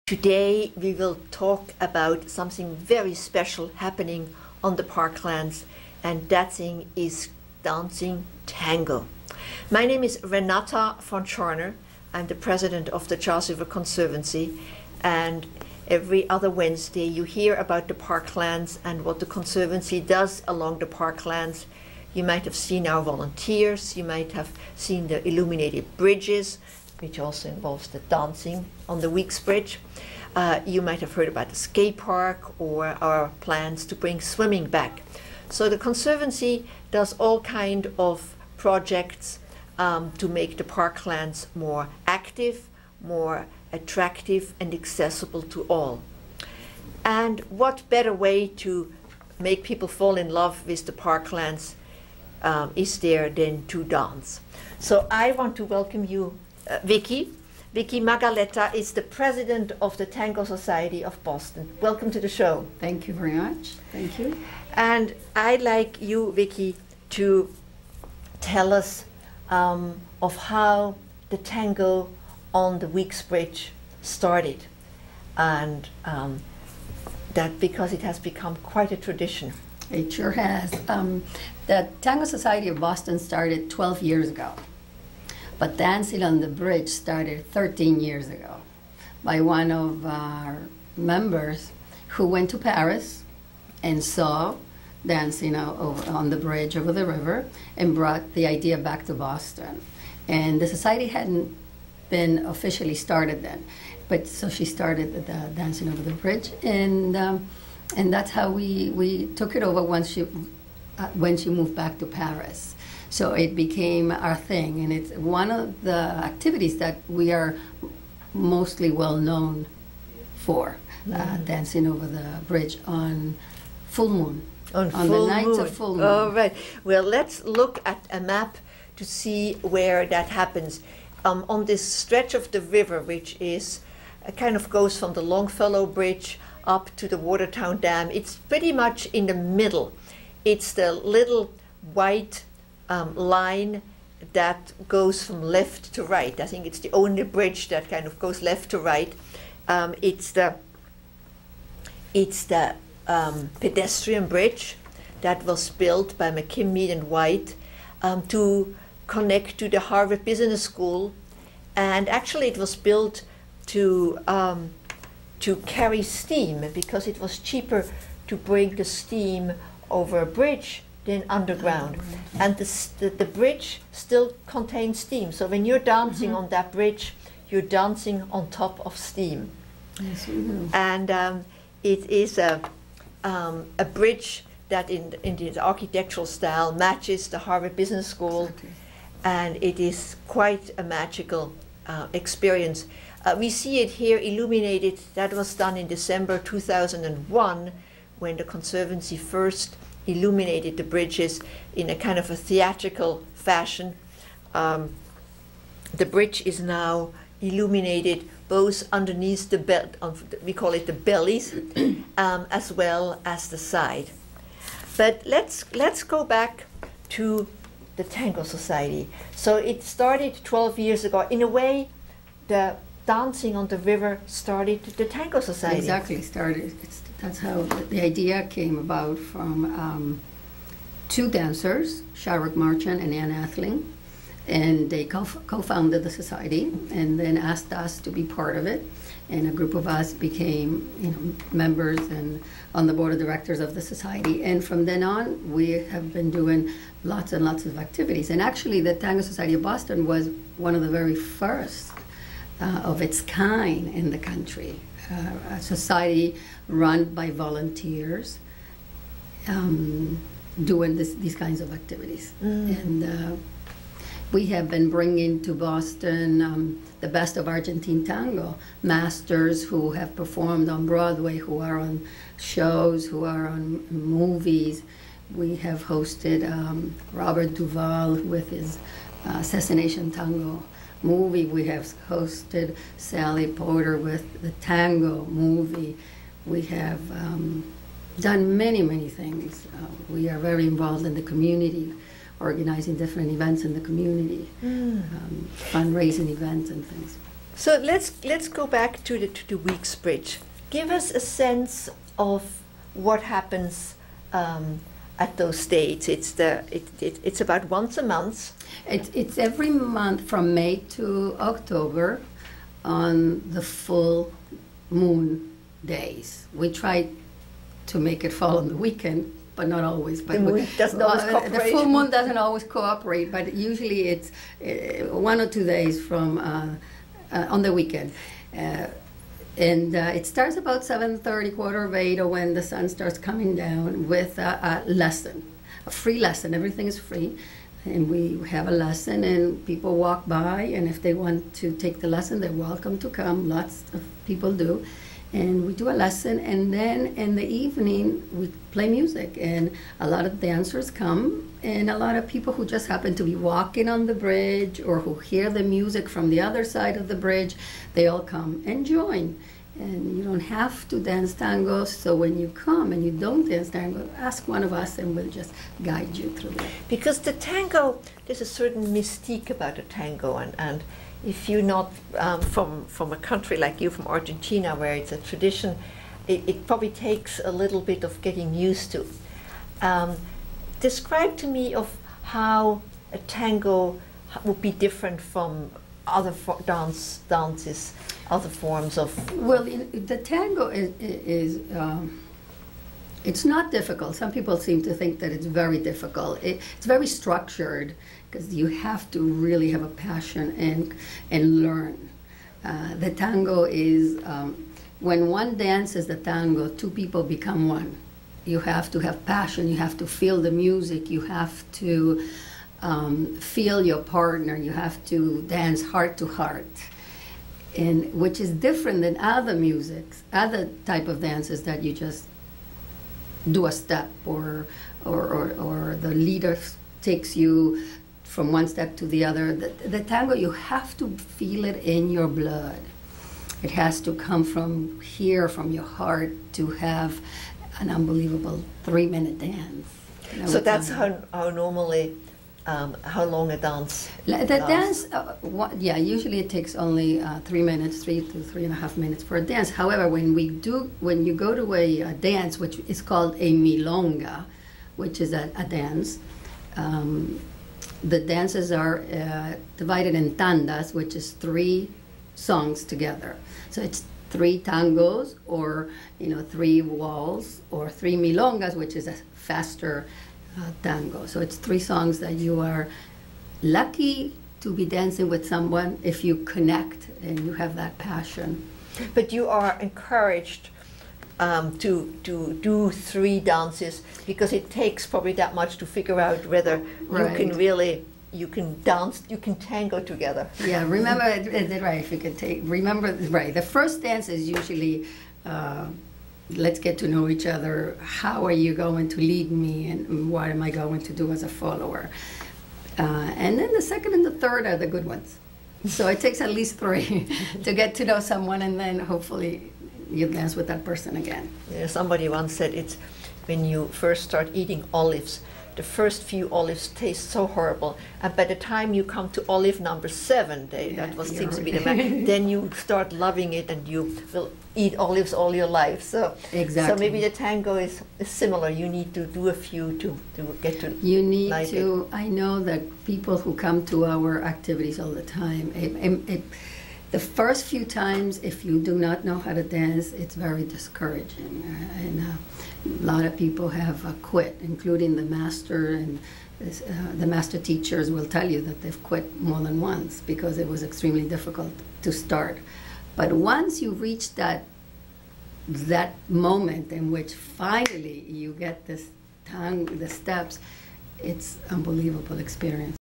Today we will talk about something very special happening on the Parklands, and that thing is dancing tango. My name is Renata von Tscharner. I'm the president of the Charles River Conservancy, and every other Wednesday you hear about the Parklands and what the Conservancy does along the Parklands. You might have seen our volunteers, you might have seen the illuminated bridges, which also involves the dancing on the Weeks Bridge. You might have heard about the skate park or our plans to bring swimming back. So the Conservancy does all kinds of projects to make the Parklands more active, more attractive and accessible to all. And what better way to make people fall in love with the Parklands is there than to dance. So I want to welcome you, Vicky. Vicky Magaletta is the president of the Tango Society of Boston. Welcome to the show. Thank you very much. Thank you. And I'd like you, Vicky, to tell us of how the tango on the Weeks Bridge started, and that because it has become quite a tradition. It sure has. The Tango Society of Boston started 12 years ago, but dancing on the bridge started 13 years ago by one of our members who went to Paris and saw dancing on the bridge over the river and brought the idea back to Boston. And the society hadn't been officially started then, but so she started the dancing over the bridge, and that's how we took it over when she moved back to Paris. So it became our thing, and it's one of the activities that we are mostly well known for, dancing over the bridge on full moon. On the nights of full moon. All right. Well, let's look at a map to see where that happens. On this stretch of the river, which is kind of goes from the Longfellow Bridge up to the Watertown Dam, it's pretty much in the middle. It's the little white line that goes from left to right. I think it's the only bridge that kind of goes left to right. It's the pedestrian bridge that was built by McKim, Mead and White to connect to the Harvard Business School, and actually it was built to carry steam because it was cheaper to bring the steam over a bridge than underground. And the bridge still contains steam, so when you're dancing on that bridge, you're dancing on top of steam. Yes, we do. And it is a bridge that in the architectural style matches the Harvard Business School. Exactly. And it is quite a magical experience. We see it here illuminated. That was done in December 2001 when the Conservancy first illuminated the bridges in a kind of a theatrical fashion. The bridge is now illuminated both underneath the belt, we call it the bellies, as well as the side. But let's go back to the Tango Society. So it started 12 years ago. In a way, the dancing on the river started the Tango Society. Exactly, started. That's how the idea came about from two dancers, Sharrock Marchand and Ann Athling, and they co-founded the society and then asked us to be part of it. And a group of us became, members and on the board of directors of the society. And from then on, we have been doing lots and lots of activities. And actually, the Tango Society of Boston was one of the very first of its kind in the country. A society run by volunteers doing these kinds of activities. And we have been bringing to Boston the best of Argentine tango, masters who have performed on Broadway, who are on shows, who are on movies. We have hosted Robert Duvall with his Assassination Tango movie. We have hosted Sally Porter with the Tango movie. We have done many, many things. We are very involved in the community, organizing different events in the community, fundraising events and things. So let's go back to the Weeks Bridge. Give us a sense of what happens at those dates. It's about once a month. It's every month from May to October on the full moon days. We try to make it fall on the weekekend, but not always. But The moon doesn't always cooperate. The full moon doesn't always cooperate, but usually it's 1 or 2 days from on the weekend. And it starts about 7:30, 7:45, or when the sun starts coming down with a lesson, a free lesson. Everything is free. And we have a lesson, and people walk by, and if they want to take the lesson, they're welcome to come. Lots of people do. And we do a lesson, and then in the evening, we play music. And a lot of dancers come, and a lot of people who just happen to be walking on the bridge or who hear the music from the other side of the bridge, they all come and join. And you don't have to dance tango, so when you come and you don't dance tango, ask one of us and we'll just guide you through it. Because the tango, there's a certain mystique about the tango, and if you're not from a country like you, from Argentina, where it's a tradition, it probably takes a little bit of getting used to. Describe to me of how a tango would be different from other dances, other forms of... Well, the tango is it's not difficult. Some people seem to think that it's very difficult. It's very structured because you have to really have a passion and learn. The tango is, when one dances the tango, two people become one. You have to have passion, you have to feel the music, you have to feel your partner, you have to dance heart to heart. And which is different than other musics, other type of dances that you just do a step or the leader takes you from one step to the other. The tango, you have to feel it in your blood. It has to come from here, from your heart, to have an unbelievable 3-minute dance. So that's how normally, how long a dance lasts? Yeah, usually it takes only 3 minutes, 3 to 3.5 minutes for a dance. However, when you go to a dance, which is called a milonga, which is a dance, the dances are divided in tandas, which is 3 songs together. So it's 3 tangos, or 3 waltz, or 3 milongas, which is a faster tango. So it's 3 songs that you are lucky to be dancing with someone if you connect and you have that passion. But you are encouraged to do 3 dances, because it takes probably that much to figure out whether you can dance, you can tango together. Yeah, remember, right, if you could remember, right, the first dance is usually, let's get to know each other. How are you going to lead me, and what am I going to do as a follower? And then the second and the third are the good ones. So it takes at least 3 to get to know someone, and then hopefully you dance with that person again. Yeah, somebody once said it's when you first start eating olives, the first few olives taste so horrible, and by the time you come to olive number 7, seems to be the max, then you start loving it, and you will eat olives all your life. So, exactly. So maybe the tango is similar. You need to do a few to get to. You need like to. It. I know that people who come to our activities all the time. The first few times, if you do not know how to dance, it's very discouraging, and a lot of people have quit, including the master, and the master teachers will tell you that they've quit more than once because it was extremely difficult to start. But once you reach that moment in which finally you get the steps, it's an unbelievable experience.